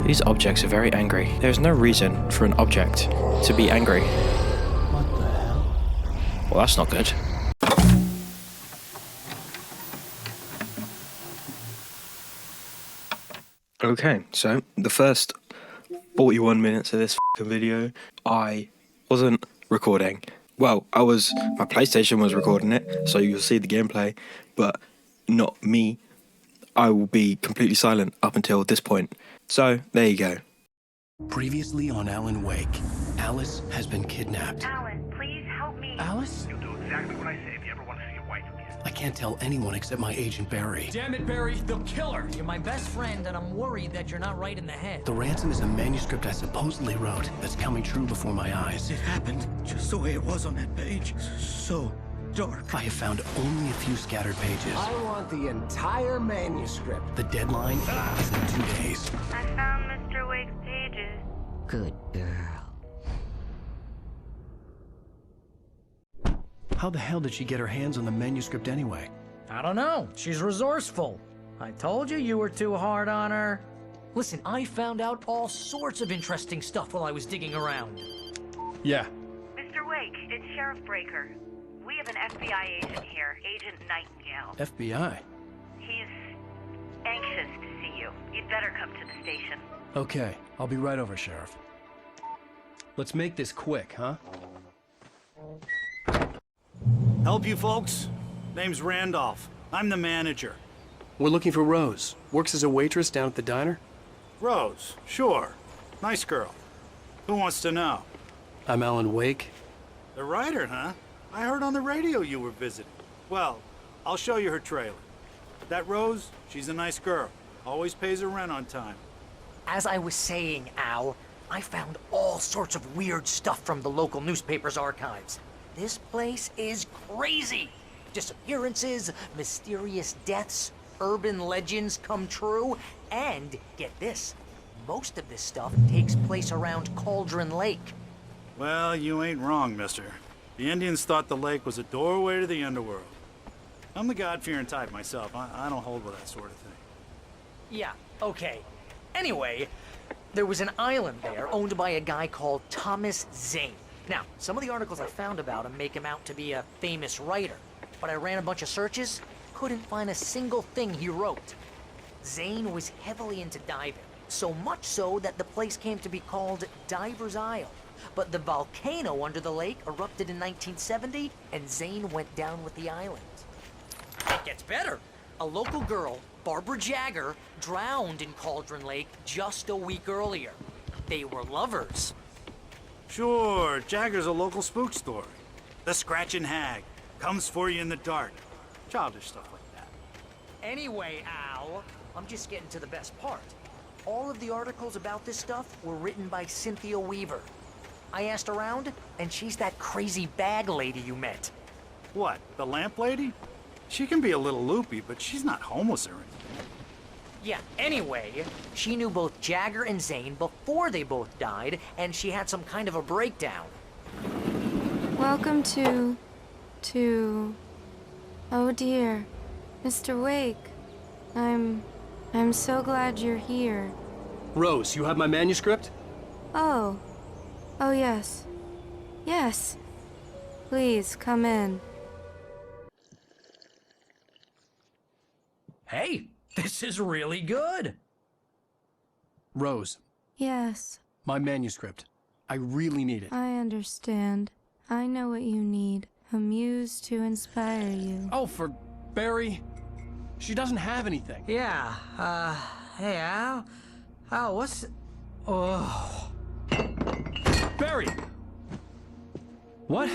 These objects are very angry. There is no reason for an object to be angry. What the hell? Well, that's not good. Okay, so the first 41 minutes of this video, I wasn't recording. Well, my PlayStation was recording it, so you'll see the gameplay, but not me. I will be completely silent up until this point. So, there you go. Previously on Alan Wake, Alice has been kidnapped. Alan, please help me. Alice? You'll do exactly what I say if you ever want to see your wife again. I can't tell anyone except my agent Barry. Damn it, Barry, they'll kill her. You're my best friend, and I'm worried that you're not right in the head. The ransom is a manuscript I supposedly wrote that's coming true before my eyes. It happened just the way it was on that page. So dark. I have found only a few scattered pages. I want the entire manuscript. The deadline is in 2 days. I found Mr. Wake's pages. Good girl. How the hell did she get her hands on the manuscript anyway? I don't know. She's resourceful. I told you were too hard on her. Listen, I found out all sorts of interesting stuff while I was digging around. Yeah. Mr. Wake, it's Sheriff Breaker. We have an FBI agent here, Agent Nightingale. FBI? He's anxious to see you. You'd better come to the station. Okay, I'll be right over, Sheriff. Let's make this quick, huh? Help you folks? Name's Randolph. I'm the manager. We're looking for Rose. Works as a waitress down at the diner. Rose, sure. Nice girl. Who wants to know? I'm Alan Wake. The writer, huh? I heard on the radio you were visiting. Well, I'll show you her trailer. That Rose, she's a nice girl. Always pays her rent on time. As I was saying, Al, I found all sorts of weird stuff from the local newspaper's archives. This place is crazy. Disappearances, mysterious deaths, urban legends come true, and get this, most of this stuff takes place around Cauldron Lake. Well, you ain't wrong, mister. The Indians thought the lake was a doorway to the underworld. I'm the God-fearing type myself. I don't hold with that sort of thing. Yeah, okay. Anyway, there was an island there owned by a guy called Thomas Zane. Now, some of the articles I found about him make him out to be a famous writer, but I ran a bunch of searches, couldn't find a single thing he wrote. Zane was heavily into diving, so much so that the place came to be called Diver's Isle. But the volcano under the lake erupted in 1970, and Zane went down with the island. It gets better. A local girl, Barbara Jagger, drowned in Cauldron Lake just a week earlier. They were lovers. Sure, Jagger's a local spook story. The Scratching Hag comes for you in the dark. Childish stuff like that. Anyway, Al, I'm just getting to the best part. All of the articles about this stuff were written by Cynthia Weaver. I asked around, and she's that crazy bag lady you met. What, the lamp lady? She can be a little loopy, but she's not homeless or anything. Yeah, anyway, she knew both Jagger and Zane before they both died, and she had some kind of a breakdown. Welcome to... Oh dear, Mr. Wake. I'm so glad you're here. Rose, you have my manuscript? Oh. Oh yes. Yes. Please, come in. Hey, this is really good. Rose, Yes, my manuscript. I really need it. I understand. I know what you need. A muse to inspire you. Oh, for Barry? She doesn't have anything. Yeah, hey, Al? Al, what's... Oh... Barry! What?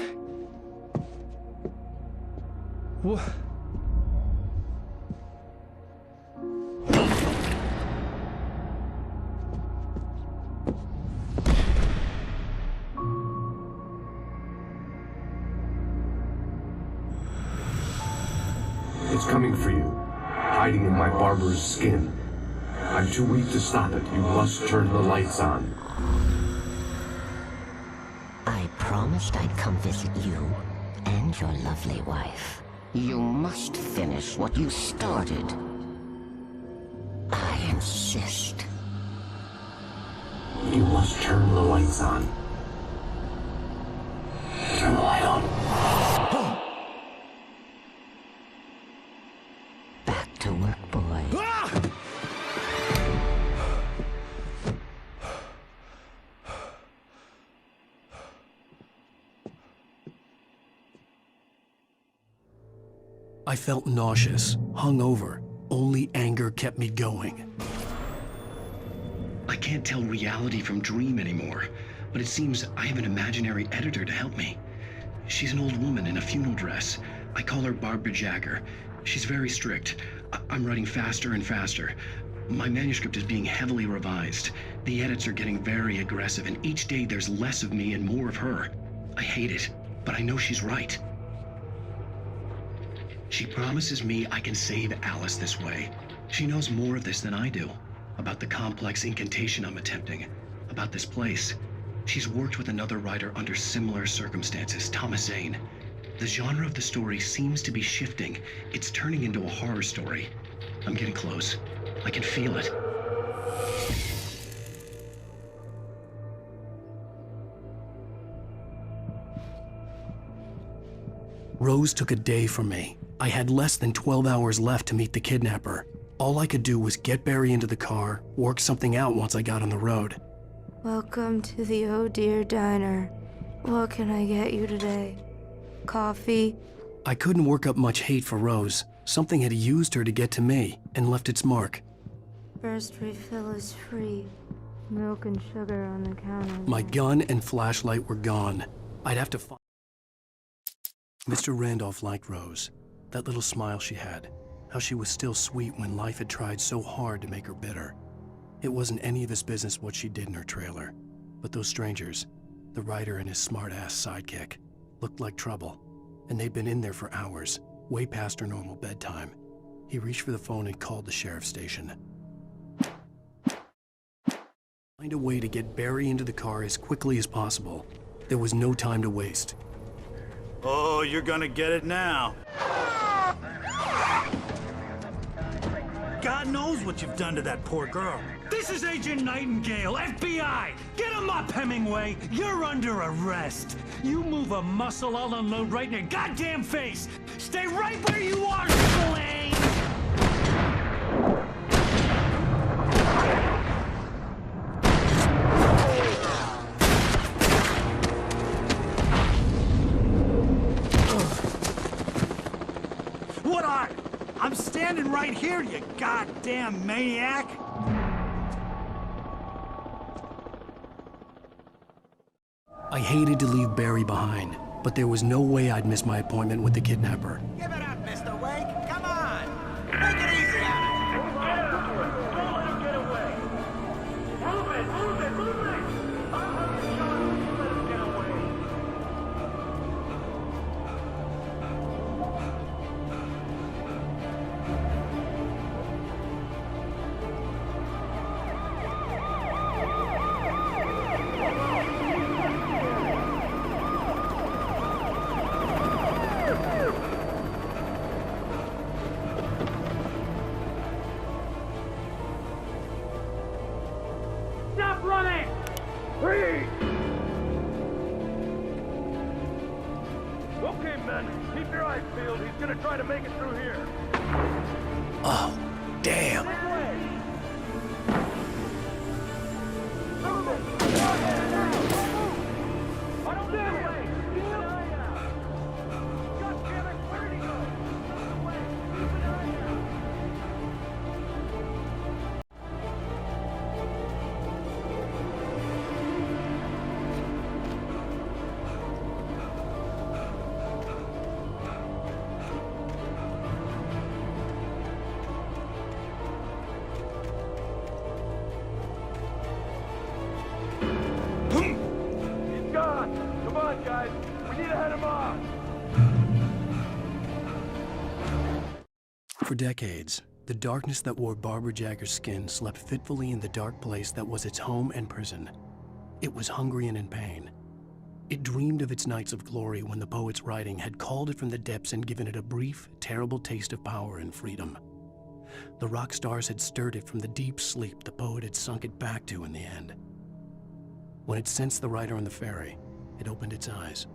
What? It's coming for you, hiding in my barber's skin. I'm too weak to stop it. You must turn the lights on. I promised I'd come visit you and your lovely wife. You must finish what you started. I insist. must turn the lights on. Turn the light on. Back to work, boy. I felt nauseous, hungover. Only anger kept me going. I can't tell reality from dream anymore, but it seems I have an imaginary editor to help me. She's an old woman in a funeral dress. I call her Barbara Jagger. She's very strict. I'm writing faster and faster. My manuscript is being heavily revised. The edits are getting very aggressive, and each day there's less of me and more of her. I hate it, but I know she's right. She promises me I can save Alice this way. She knows more of this than I do. About the complex incantation I'm attempting. About this place. She's worked with another writer under similar circumstances, Thomas Zane. The genre of the story seems to be shifting. It's turning into a horror story. I'm getting close. I can feel it. Rose took a day from me. I had less than 12 hours left to meet the kidnapper. All I could do was get Barry into the car, work something out once I got on the road. Welcome to the Oh Dear Diner. What can I get you today? Coffee? I couldn't work up much hate for Rose. Something had used her to get to me and left its mark. First refill is free. Milk and sugar on the counter. My gun and flashlight were gone. I'd have to find... Mr. Randolph liked Rose. That little smile she had. How she was still sweet when life had tried so hard to make her bitter. It wasn't any of his business what she did in her trailer. But those strangers, the writer and his smart-ass sidekick, looked like trouble. And they'd been in there for hours, way past her normal bedtime. He reached for the phone and called the sheriff's station. Find a way to get Barry into the car as quickly as possible. There was no time to waste. Oh, you're gonna get it now. God knows what you've done to that poor girl. This is Agent Nightingale, FBI! Get him up, Hemingway! You're under arrest! You move a muscle, I'll unload right in your goddamn face! Stay right where you are, Spillane! What are? I'm standing right here, you goddamn maniac! I hated to leave Barry behind, but there was no way I'd miss my appointment with the kidnapper. Give it up, Mr. Wake. Come on. Make it easy on it. Don't let him get away! Move it! Move it! Move it! I'll have a shot if you let him get away! Stop running! Freeze! Okay, men, keep your eyes peeled. He's gonna try to make it through here. Oh, damn! He's gone. Come on, guys. We need to head him off. For decades, the darkness that wore Barbara Jagger's skin slept fitfully in the dark place that was its home and prison. It was hungry and in pain. It dreamed of its nights of glory when the poet's writing had called it from the depths and given it a brief, terrible taste of power and freedom. The rock stars had stirred it from the deep sleep the poet had sunk it back to in the end. When it sensed the rider on the ferry, it opened its eyes.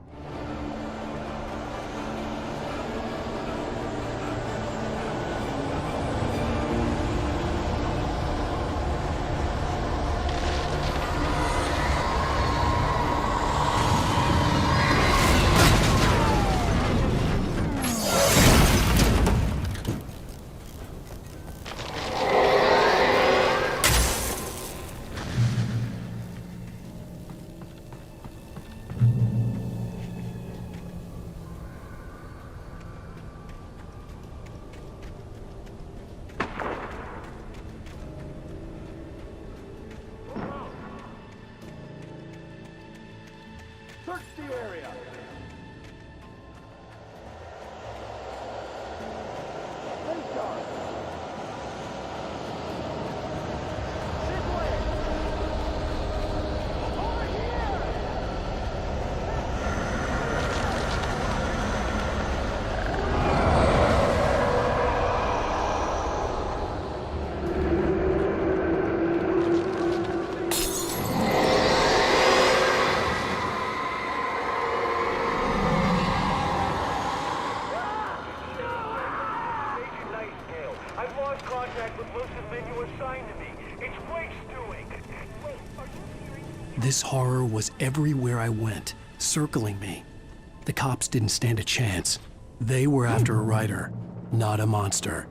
Search the area. This horror was everywhere I went, circling me. The cops didn't stand a chance. They were after a writer, not a monster.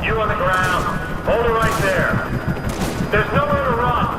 You on the ground. Hold it right there. There's nowhere to run.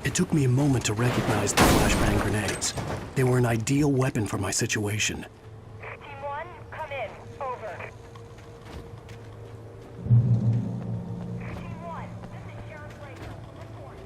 It took me a moment to recognize the flashbang grenades. They were an ideal weapon for my situation. Team 1, come in. Over. Team 1, this is Sheriff Breaker. Report.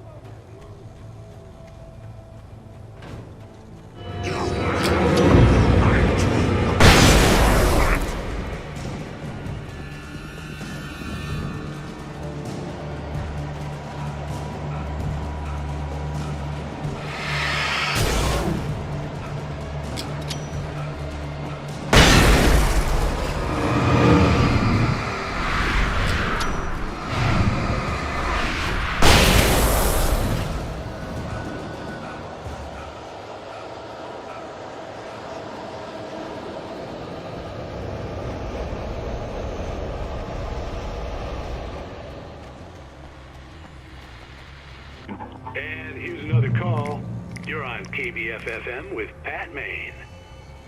And here's another call. You're on KBF-FM with Pat Maine.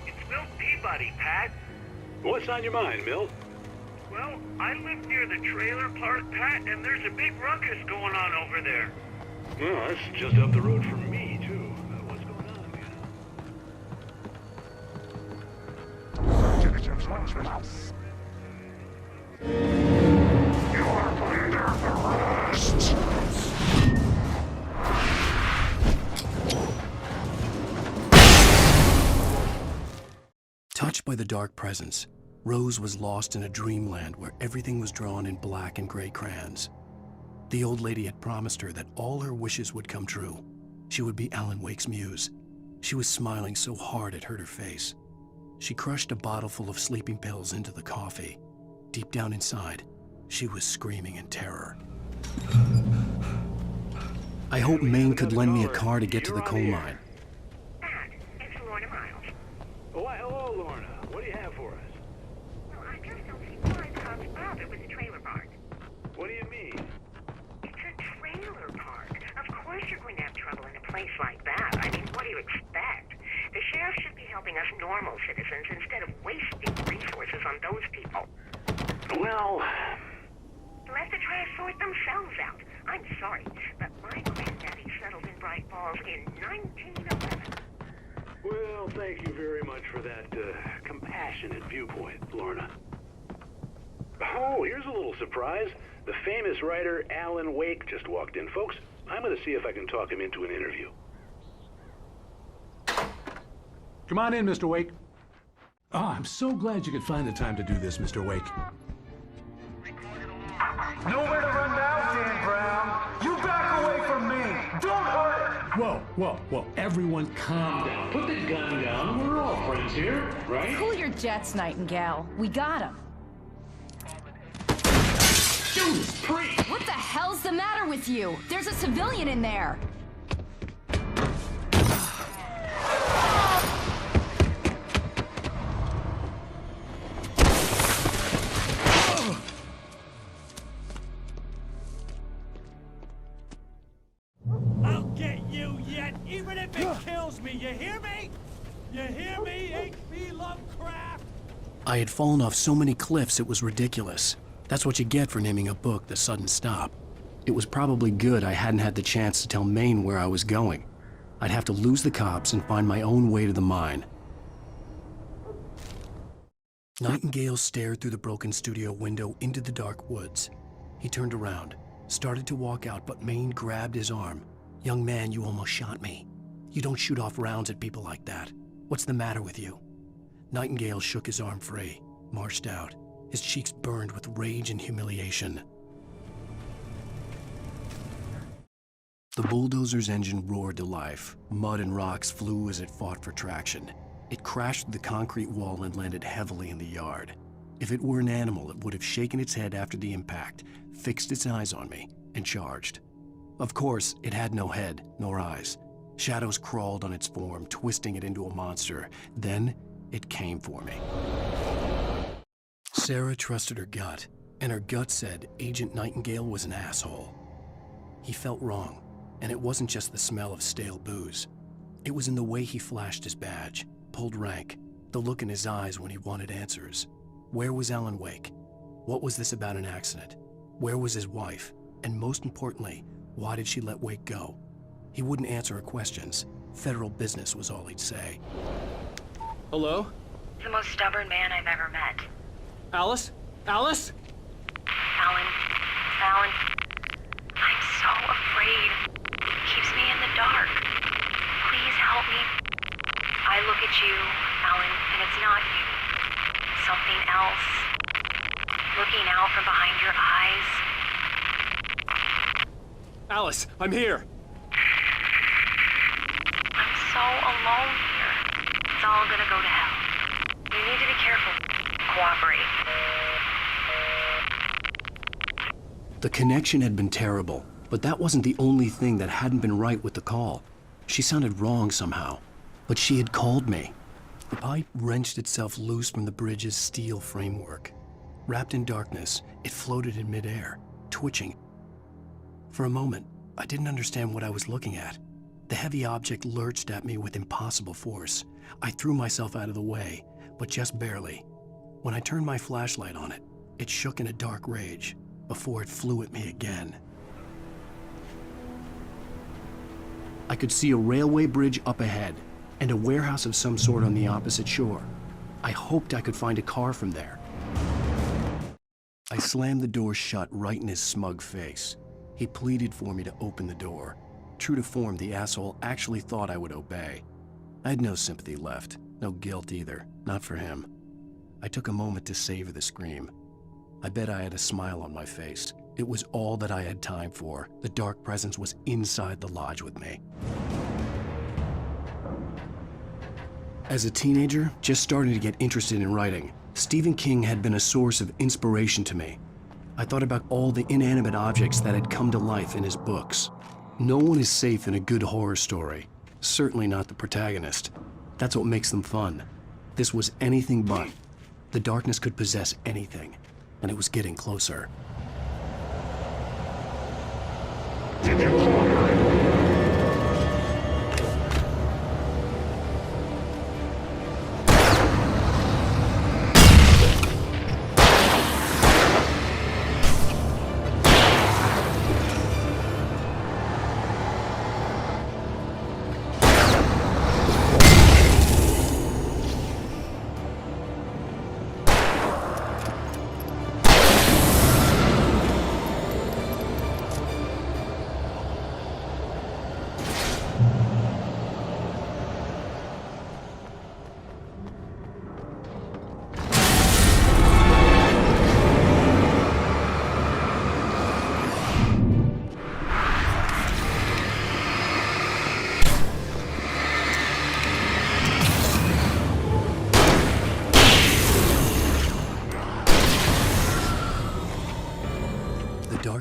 It's Milt Peabody, Pat. What's on your mind, Milt? Well, I live near the trailer park, Pat, and there's a big ruckus going on over there. Well, that's just up the road from me, too. What's going on, You are under arrest. Touched by the dark presence, Rose was lost in a dreamland where everything was drawn in black and gray crayons. The old lady had promised her that all her wishes would come true. She would be Alan Wake's muse. She was smiling so hard it hurt her face. She crushed a bottle full of sleeping pills into the coffee. Deep down inside, she was screaming in terror. I hoped Maine could lend me a car to get to the coal mine. Pat, it's Lorna Miles. Why, hello, Lorna. What do you have for us? Well, I just don't see why the cops bother with the trailer park. What do you mean? It's a trailer park. Of course you're going to have trouble in a place like that. I mean, what do you expect? The sheriff should be helping us normal citizens instead of wasting resources on those people. Well... Let the trash sort themselves nose out. I'm sorry, but my granddaddy settled in Bright Falls in 1911. Well, thank you very much for that compassionate viewpoint, Lorna. Oh, here's a little surprise. The famous writer Alan Wake just walked in. Folks, I'm going to see if I can talk him into an interview. Come on in, Mr. Wake. Oh, I'm so glad you could find the time to do this, Mr. Wake. Nowhere to run now, Dan Brown. You back away from me. Don't hurt her. Whoa. Everyone calm down. Put the gun down. We're all friends here, right? Cool your jets, Nightingale. We got him. Judas Priest! What the hell's the matter with you? There's a civilian in there. I'll get you yet, even if it kills me. You hear me? You hear me, H.P. Lovecraft? I had fallen off so many cliffs it was ridiculous. That's what you get for naming a book The Sudden Stop. It was probably good I hadn't had the chance to tell Maine where I was going. I'd have to lose the cops and find my own way to the mine. Nightingale stared through the broken studio window into the dark woods. He turned around, started to walk out, but Maine grabbed his arm. "Young man, you almost shot me. You don't shoot off rounds at people like that. What's the matter with you?" Nightingale shook his arm free, marched out. His cheeks burned with rage and humiliation. The bulldozer's engine roared to life. Mud and rocks flew as it fought for traction. It crashed through the concrete wall and landed heavily in the yard. If it were an animal, it would have shaken its head after the impact, fixed its eyes on me, and charged. Of course, it had no head, nor eyes. Shadows crawled on its form, twisting it into a monster. Then, it came for me. Sarah trusted her gut, and her gut said Agent Nightingale was an asshole. He felt wrong, and it wasn't just the smell of stale booze. It was in the way he flashed his badge, pulled rank, the look in his eyes when he wanted answers. Where was Alan Wake? What was this about an accident? Where was his wife? And most importantly, why did she let Wake go? He wouldn't answer her questions. Federal business was all he'd say. Hello? The most stubborn man I've ever met. Alice? Alice? Alan. I'm so afraid. It keeps me in the dark. Please help me. I look at you, Alan, and it's not you. It's something else. Looking out from behind your eyes. Alice, I'm here. I'm so alone here. It's all gonna go to hell. You need to be careful. Cooperate. The connection had been terrible, but that wasn't the only thing that hadn't been right with the call. She sounded wrong somehow, but she had called me. The pipe wrenched itself loose from the bridge's steel framework. Wrapped in darkness, it floated in midair, twitching. For a moment, I didn't understand what I was looking at. The heavy object lurched at me with impossible force. I threw myself out of the way, but just barely. When I turned my flashlight on it, it shook in a dark rage before it flew at me again. I could see a railway bridge up ahead and a warehouse of some sort on the opposite shore. I hoped I could find a car from there. I slammed the door shut right in his smug face. He pleaded for me to open the door. True to form, the asshole actually thought I would obey. I had no sympathy left, no guilt either, not for him. I took a moment to savor the scream. I bet I had a smile on my face. It was all that I had time for. The dark presence was inside the lodge with me. As a teenager, just starting to get interested in writing, Stephen King had been a source of inspiration to me. I thought about all the inanimate objects that had come to life in his books. No one is safe in a good horror story. Certainly not the protagonist. That's what makes them fun. This was anything but. The darkness could possess anything, and it was getting closer.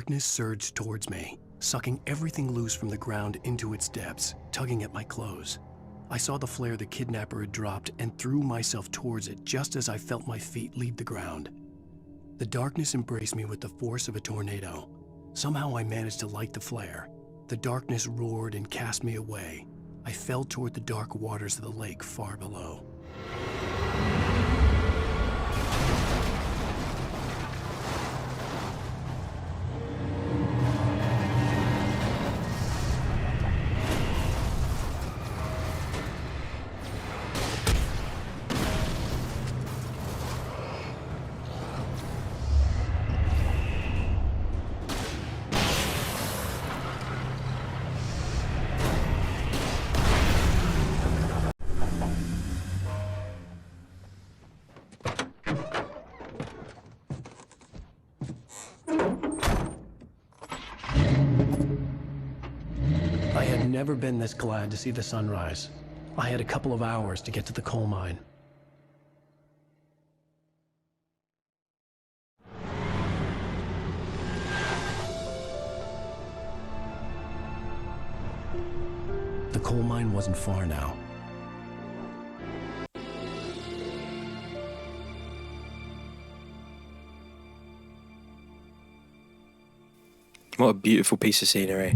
darkness surged towards me, sucking everything loose from the ground into its depths, tugging at my clothes. I saw the flare the kidnapper had dropped and threw myself towards it just as I felt my feet leave the ground. The darkness embraced me with the force of a tornado. Somehow I managed to light the flare. The darkness roared and cast me away. I fell toward the dark waters of the lake far below. I had never been this glad to see the sunrise. I had a couple of hours to get to the coal mine. The coal mine wasn't far now. What a beautiful piece of scenery.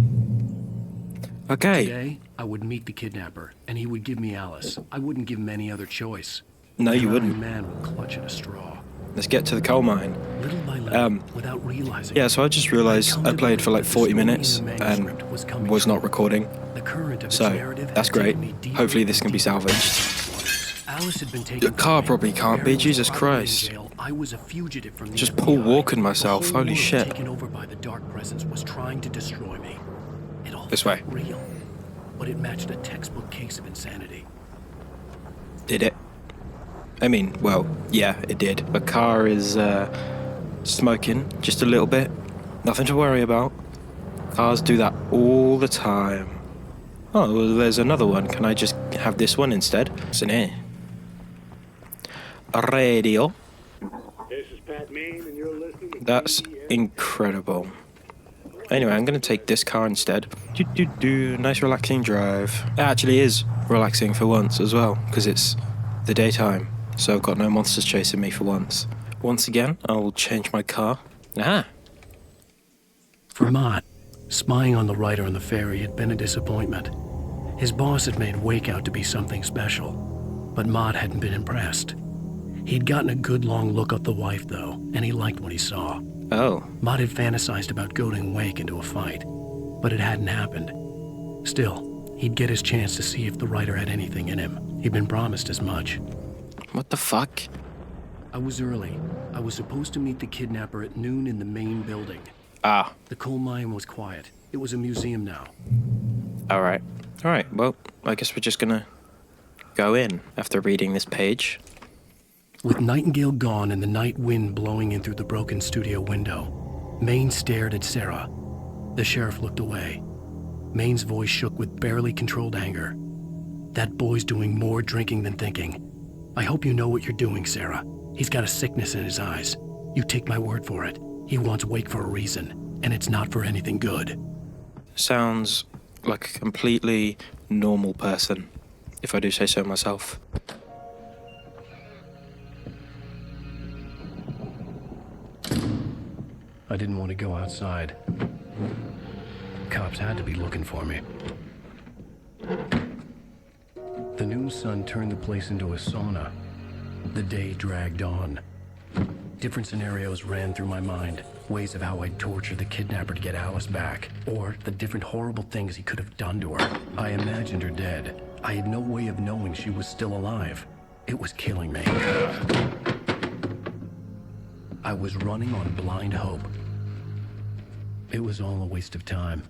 Okay. Today, I would meet the kidnapper, and he would give me Alice. I wouldn't give him any other choice. No, you wouldn't. A man would clutch at a straw. Let's get to the coal mine. Little by little, without realizing. Yeah, so I just realized I played for like 40 minutes and was not recording. So, that's great. Hopefully this can be salvaged. Alice had been taken The car probably can't be, Jesus Christ. I was a fugitive from the Just FBI. Paul walking myself, The whole holy world shit. Taken over by the dark presence was trying to destroy me. It all This way. felt real, but it matched a textbook case of insanity. Did it? I mean, well, yeah, it did. The car is smoking just a little bit. Nothing to worry about. Cars do that all the time. Oh, well, there's another one. Can I just have this one instead? What's in here? A radio. This is Pat Main, and you're listening to That's incredible. Anyway, I'm going to take this car instead. Nice relaxing drive. It actually is relaxing for once as well, because it's the daytime. So I've got no monsters chasing me for once. Once again, I will change my car. Ah! For Mott, spying on the writer on the ferry had been a disappointment. His boss had made Wake out to be something special, but Mott hadn't been impressed. He'd gotten a good long look at the wife, though, and he liked what he saw. Oh. Mott had fantasized about goading Wake into a fight, but it hadn't happened. Still, he'd get his chance to see if the writer had anything in him. He'd been promised as much. What the fuck? I was early. I was supposed to meet the kidnapper at noon in the main building. Ah. The coal mine was quiet. It was a museum now. Alright. Alright, well, I guess we're just gonna go in after reading this page. With Nightingale gone and the night wind blowing in through the broken studio window, Maine stared at Sarah. The sheriff looked away. Maine's voice shook with barely controlled anger. That boy's doing more drinking than thinking. I hope you know what you're doing, Sarah. He's got a sickness in his eyes. You take my word for it. He wants Wake for a reason, and it's not for anything good. Sounds like a completely normal person, if I do say so myself. I didn't want to go outside. Cops had to be looking for me. The noon sun turned the place into a sauna. The day dragged on. Different scenarios ran through my mind. Ways of how I'd torture the kidnapper to get Alice back. Or the different horrible things he could have done to her. I imagined her dead. I had no way of knowing she was still alive. It was killing me. I was running on blind hope. It was all a waste of time.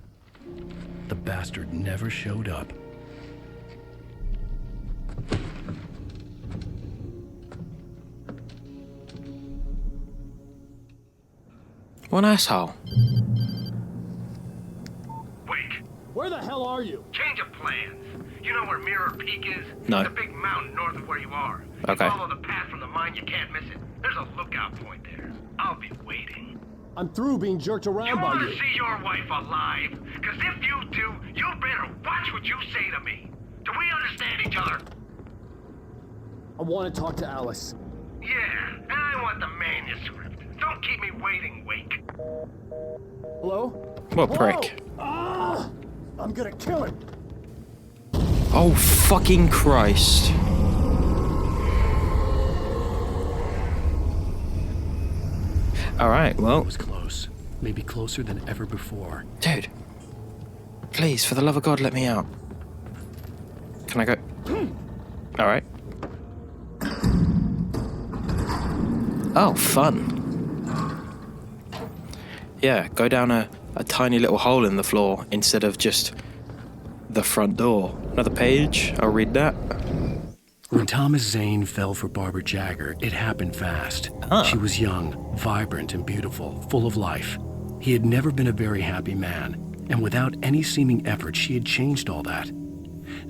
The bastard never showed up. What an asshole. Wake. Where the hell are you? Change of plans. You know where Mirror Peak is? No. It's a big mountain north of where you are. Okay. You follow the path from the mine, you can't miss it. There's a lookout point there. I'll be waiting. I'm through being jerked around You by want to you. see your wife alive? Because if you do, you better watch what you say to me. Do we understand each other? I want to talk to Alice. Yeah, and I want the manuscript. Don't keep me waiting, Wake. Hello? What Hello? prick? Ah! I'm gonna kill him. Oh, fucking Christ. Alright, well. It was close. Maybe closer than ever before. Dude. Please, for the love of God, let me out. Can I go? Alright. Oh, fun. Yeah, go down a tiny little hole in the floor instead of just the front door. Another page, I'll read that. When Thomas Zane fell for Barbara Jagger, it happened fast. She was young, vibrant, and beautiful, full of life. He had never been a very happy man, and without any seeming effort, she had changed all that.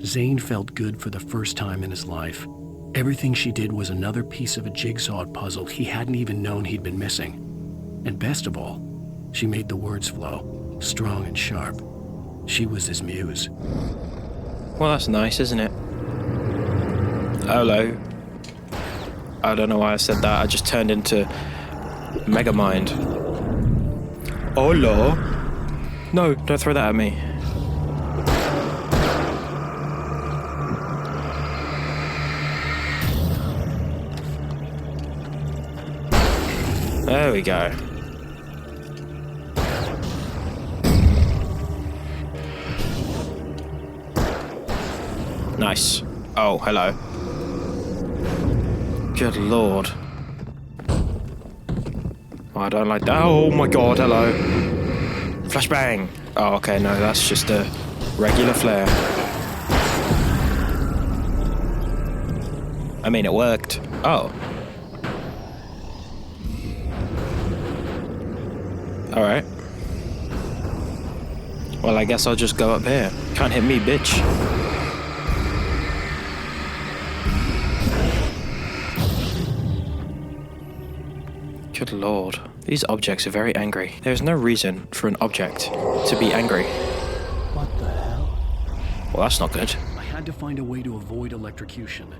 Zane felt good for the first time in his life. Everything she did was another piece of a jigsaw puzzle he hadn't even known he'd been missing. And best of all, she made the words flow, strong and sharp. She was his muse. Well, that's nice, isn't it? Hello. I don't know why I said that. I just turned into Megamind. Hello. No, don't throw that at me. There we go. Nice. Oh, hello. Good lord. Oh, I don't like that. Oh my god, hello. Flashbang. Oh, okay, no, that's just a regular flare. I mean, it worked. Oh. Alright. Well, I guess I'll just go up here. Can't hit me, bitch. Good lord. These objects are very angry. There is no reason for an object to be angry. What the hell? Well, that's not good. I had to find a way to avoid electrocution.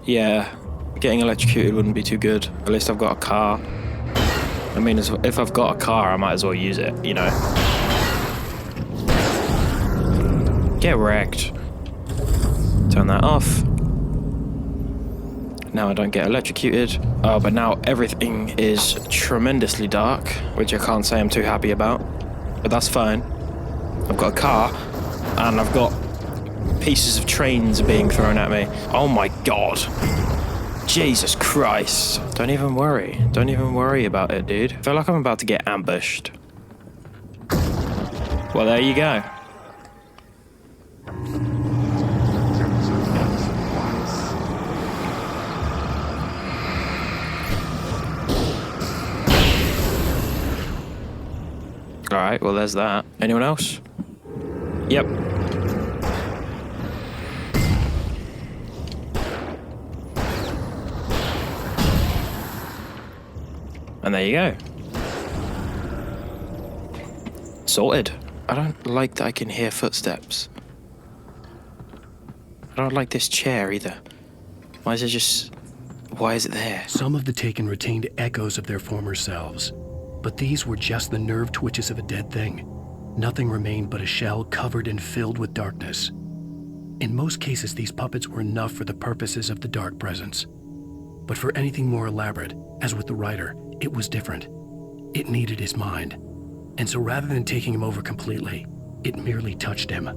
Yeah, getting electrocuted wouldn't be too good. At least I've got a car. I mean, if I've got a car, I might as well use it, you know? Get wrecked. Turn that off. Now I don't get electrocuted. Oh, but now everything is tremendously dark, which I can't say I'm too happy about. But that's fine. I've got a car, and I've got pieces of trains being thrown at me. Oh my god. Jesus Christ. Don't even worry. Don't even worry about it, dude. I feel like I'm about to get ambushed. Well, there you go. Alright, well there's that. Anyone else? Yep. And there you go. Sorted. I don't like that I can hear footsteps. I don't like this chair either. Why is it there? Some of the Taken retained echoes of their former selves, but these were just the nerve twitches of a dead thing. Nothing remained but a shell covered and filled with darkness. In most cases, these puppets were enough for the purposes of the dark presence. But for anything more elaborate, as with the writer, it was different. It needed his mind. And so rather than taking him over completely, it merely touched him.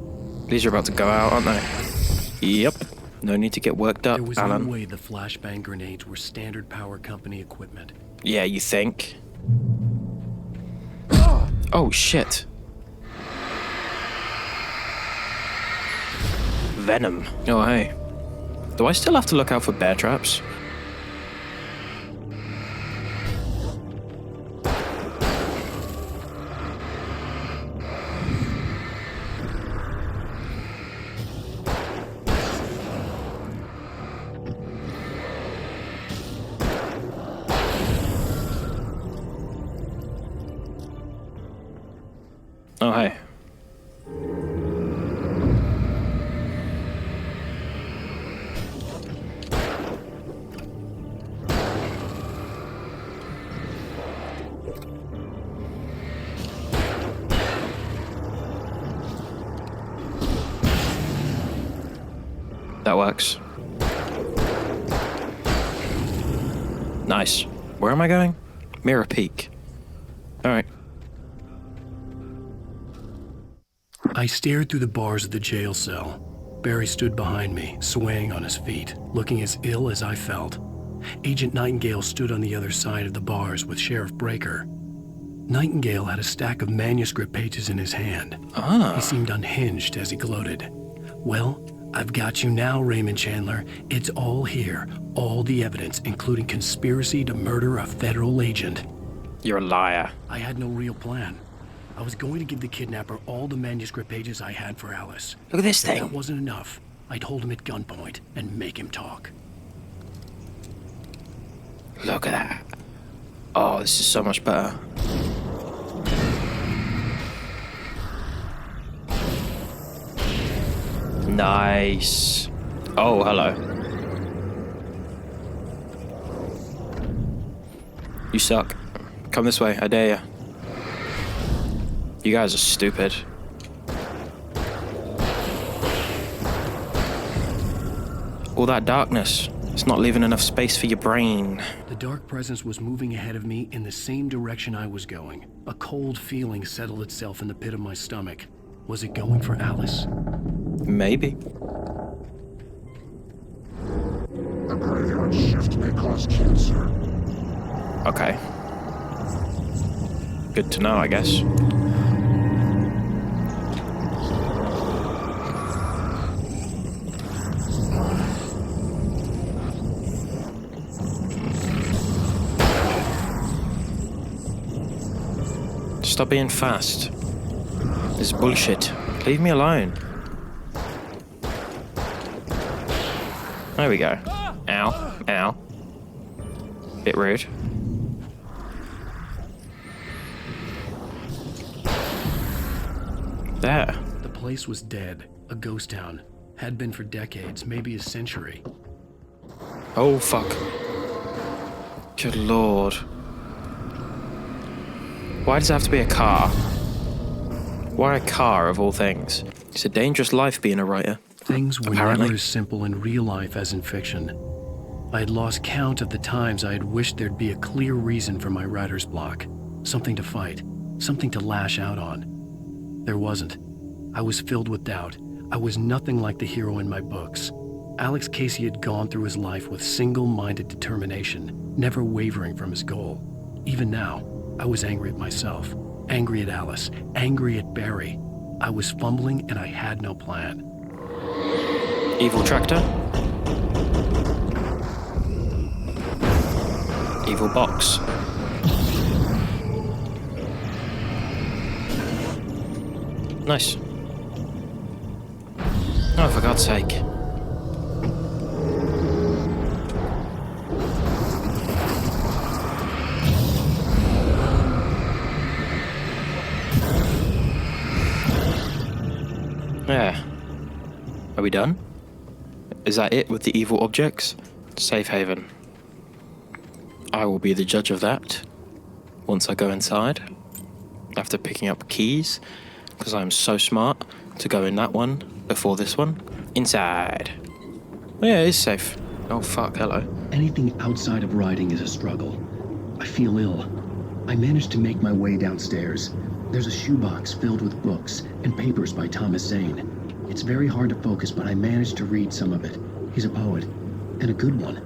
These are about to go out, aren't they? Yep. No need to get worked up, There was Alan. no way the flashbang grenades were standard power company equipment. Yeah, you think? Oh, shit. Venom. Oh, hey. Do I still have to look out for bear traps? Oh, hey. That works. Nice. Where am I going? Mirror Peak. Alright. I stared through the bars of the jail cell. Barry stood behind me, swaying on his feet, looking as ill as I felt. Agent Nightingale stood on the other side of the bars with Sheriff Breaker. Nightingale had a stack of manuscript pages in his hand. He seemed unhinged as he gloated. Well, I've got you now, Raymond Chandler. It's all here. All the evidence, including conspiracy to murder a federal agent. You're a liar. I had no real plan. I was going to give the kidnapper all the manuscript pages I had for Alice. Look at this If thing. that wasn't enough, I'd hold him at gunpoint and make him talk. Look at that. Oh, this is so much better. Nice. Oh, hello. You suck. Come this way, I dare ya. You guys are stupid. All that darkness. It's not leaving enough space for your brain. The dark presence was moving ahead of me in the same direction I was going. A cold feeling settled itself in the pit of my stomach. Was it going for Alice? Maybe. The graveyard shift may cause cancer. Okay. Good to know, I guess. Stop being fast. This is bullshit. Leave me alone. There we go. Ow. Ow. Bit rude. There. The place was dead. A ghost town. Had been for decades, maybe a century. Oh, fuck. Good lord. Why does it have to be a car? Why a car, of all things? It's a dangerous life being a writer. Things were Apparently. never as simple in real life as in fiction. I had lost count of the times I had wished there'd be a clear reason for my writer's block. Something to fight. Something to lash out on. There wasn't. I was filled with doubt. I was nothing like the hero in my books. Alex Casey had gone through his life with single-minded determination, never wavering from his goal. Even now, I was angry at myself, angry at Alice, angry at Barry. I was fumbling and I had no plan. Evil tractor. Evil box. Nice. Oh, for God's sake. Yeah. Are we done? Is that it with the evil objects? Safe haven. I will be the judge of that once I go inside. After picking up keys, because I'm so smart to go in that one before this one. Inside. Oh, yeah, it is safe. Oh fuck, hello. Anything outside of writing is a struggle. I feel ill. I managed to make my way downstairs. There's a shoebox filled with books and papers by Thomas Zane. It's very hard to focus, but I managed to read some of it. He's a poet, and a good one.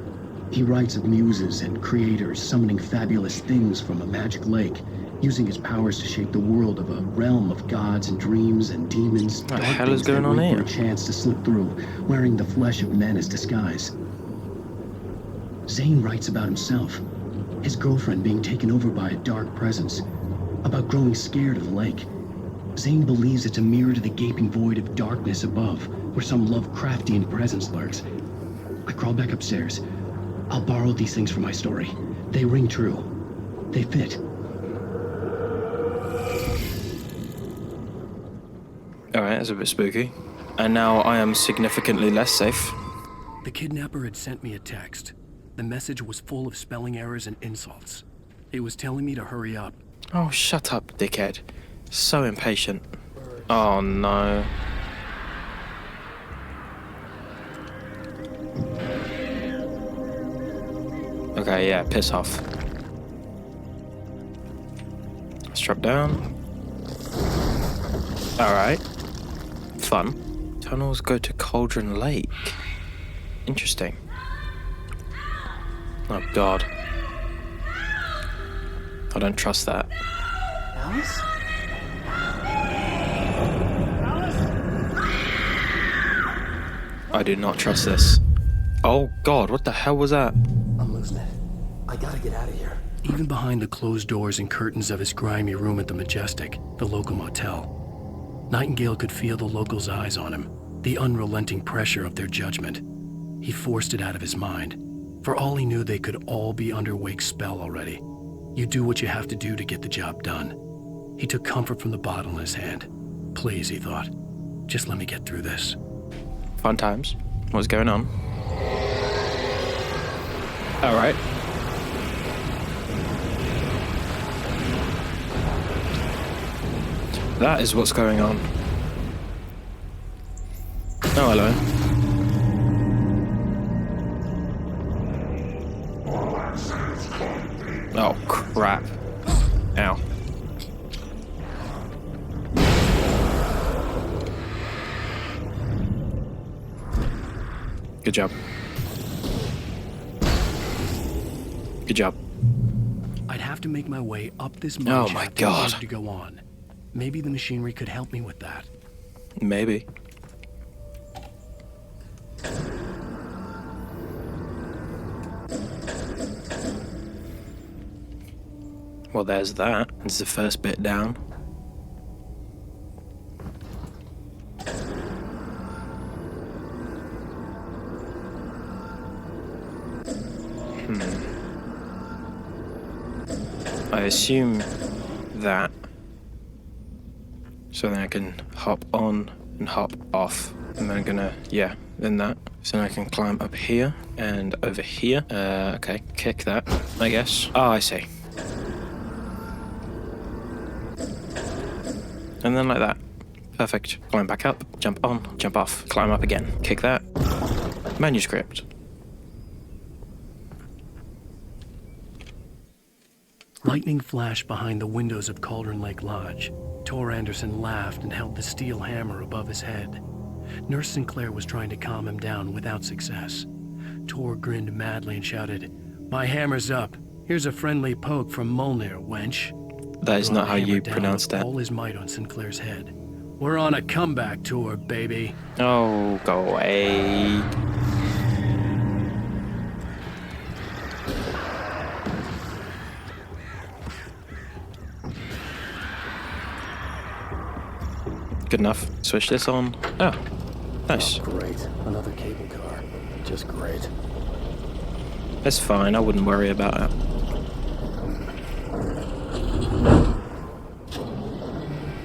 He writes of muses and creators summoning fabulous things from a magic lake, using his powers to shape the world of a realm of gods and dreams and demons. What the hell is going on wait here? for a chance to slip through, wearing the flesh of men as disguise. Zane writes about himself, his girlfriend being taken over by a dark presence, about growing scared of the lake. Zane believes it's a mirror to the gaping void of darkness above, where some Lovecraftian presence lurks. I crawl back upstairs. I'll borrow these things for my story. They ring true. They fit. Alright, that's a bit spooky. And now I am significantly less safe. The kidnapper had sent me a text. The message was full of spelling errors and insults. It was telling me to hurry up. Oh, shut up, dickhead. So impatient. Oh, no. Okay, yeah, piss off. Strap down. Alright. Fun. Tunnels go to Cauldron Lake. Interesting. Oh, God. I don't trust that. Alice? I do not trust this. Oh, God, what the hell was that? I'm losing it. I gotta get out of here. Even behind the closed doors and curtains of his grimy room at the Majestic, the local motel, Nightingale could feel the locals' eyes on him, the unrelenting pressure of their judgment. He forced it out of his mind. For all he knew, they could all be under Wake's spell already. You do what you have to do to get the job done. He took comfort from the bottle in his hand. Please, he thought, just let me get through this. Fun times. What's going on? Alright. That is what's going on. Oh, hello. Oh, crap. Ow. Good job. Good job. I'd have to make my way up this Oh my shaft in order God. to go on. Maybe the machinery could help me with that. Maybe. Well, there's that. It's the first bit down. I assume that, so then I can hop on and hop off, and then I'm gonna, yeah, then that. So then I can climb up here and over here. Okay, kick that, I guess. Oh, I see. And then like that. Perfect. Climb back up, jump on, jump off, climb up again, kick that. Manuscript. Lightning flashed behind the windows of Cauldron Lake Lodge. Tor Anderson laughed and held the steel hammer above his head. Nurse Sinclair was trying to calm him down without success. Tor grinned madly and shouted, "My hammer's up. Here's a friendly poke from Molnir, wench." That is Brought not the how hammer you down pronounce with that. all his might on Sinclair's head. "We're on a comeback tour, baby." Oh, go away. Good enough. Switch this on. Oh, nice. Great. Another cable car. Just great. That's fine. I wouldn't worry about it.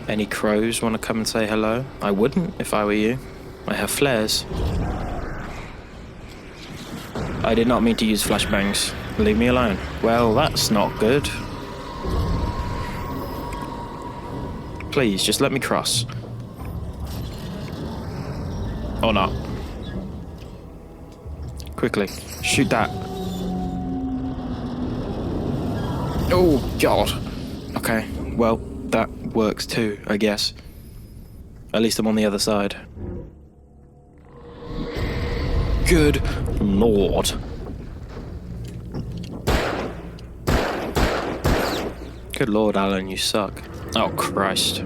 Any crows want to come and say hello? I wouldn't if I were you. I have flares. I did not mean to use flashbangs. Leave me alone. Well, that's not good. Please, just let me cross. Or not. Quickly, shoot that. Oh, God. Okay, well, that works too, I guess. At least I'm on the other side. Good Lord. Good Lord, Alan, you suck. Oh, Christ.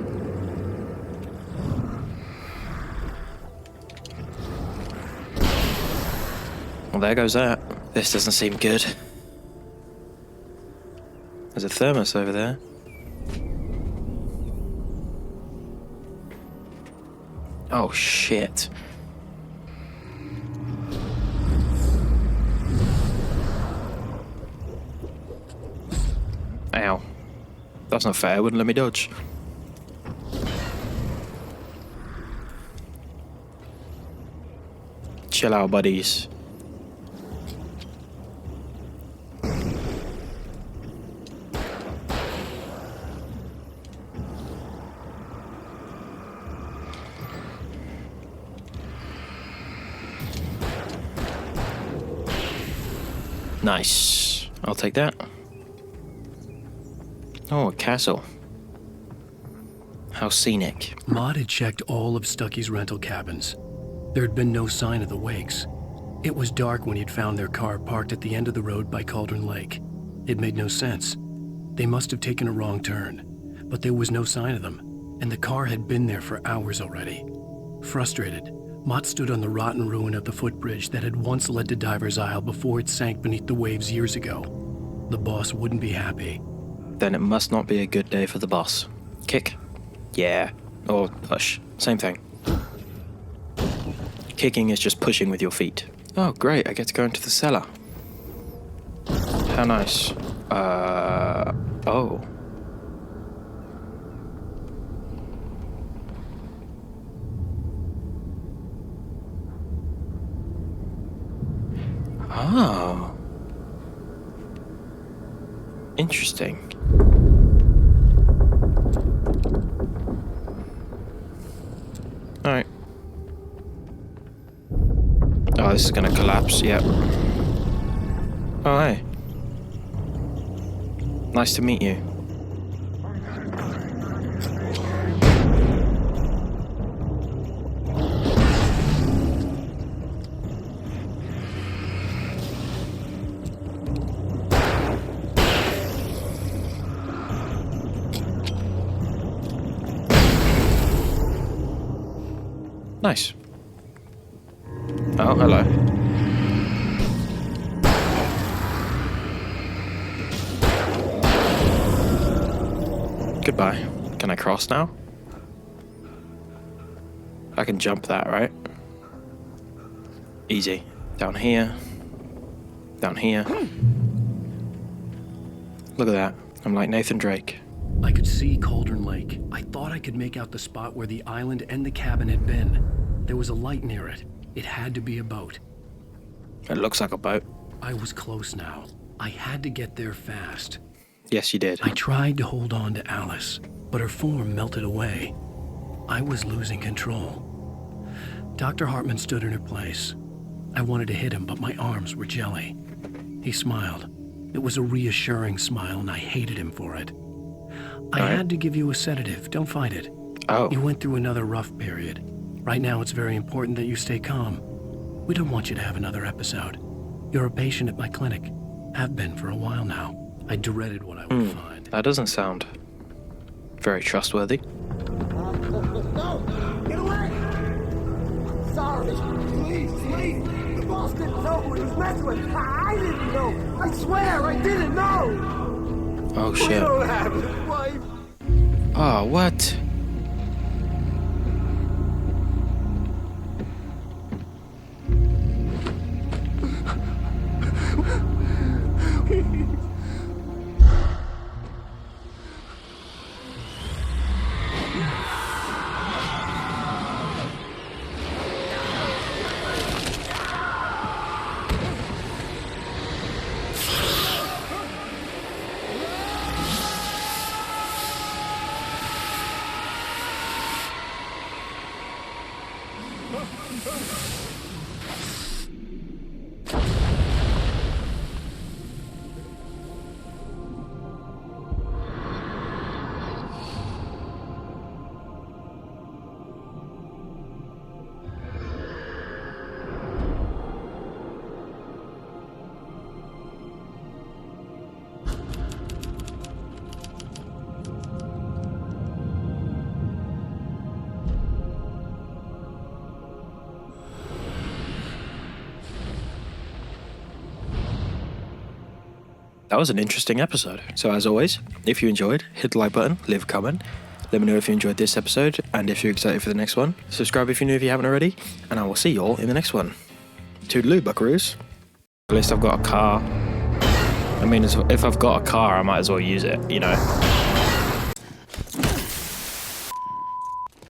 Well, there goes that. This doesn't seem good. There's a thermos over there. Oh, shit. Ow. That's not fair, wouldn't let me dodge. Chill out, buddies. Nice. I'll take that. Oh, a castle. How scenic. Maud had checked all of Stucky's rental cabins. There had been no sign of the Wakes. It was dark when he'd found their car parked at the end of the road by Cauldron Lake. It made no sense. They must have taken a wrong turn, but there was no sign of them, and the car had been there for hours already. Frustrated, Mott stood on the rotten ruin of the footbridge that had once led to Diver's Isle before it sank beneath the waves years ago. The boss wouldn't be happy. Then it must not be a good day for the boss. Kick? Yeah. Or push. Same thing. Kicking is just pushing with your feet. Oh, great. I get to go into the cellar. How nice. Oh. Oh. Interesting. Alright. Oh, this is gonna collapse, yep. Oh, hey. Nice to meet you. Nice. Oh, hello. Goodbye. Can I cross now? I can jump that, right? Easy. Down here. Down here. Look at that. I'm like Nathan Drake. I could see Cauldron Lake. I thought I could make out the spot where the island and the cabin had been. There was a light near it. It had to be a boat. It looks like a boat. I was close now. I had to get there fast. Yes, you did. I tried to hold on to Alice, but her form melted away. I was losing control. Dr. Hartman stood in her place. I wanted to hit him, but my arms were jelly. He smiled. It was a reassuring smile, and I hated him for it. I had to give you a sedative. Don't fight it. Oh. You went through another rough period. Right now, it's very important that you stay calm. We don't want you to have another episode. You're a patient at my clinic. Have been for a while now. I dreaded what I would find. That doesn't sound very trustworthy. No! Get away! Sorry. Please, please. The boss didn't know who he was messing with. I didn't know. I swear I didn't know. Oh, shit. We don't have his wife. Oh, what? That was an interesting episode. So as always, if you enjoyed, hit the like button, leave a comment. Let me know if you enjoyed this episode and if you're excited for the next one. Subscribe if you're new if you haven't already, and I will see you all in the next one. Toodaloo, buckaroos. At least I've got a car. I mean, if I've got a car, I might as well use it, you know?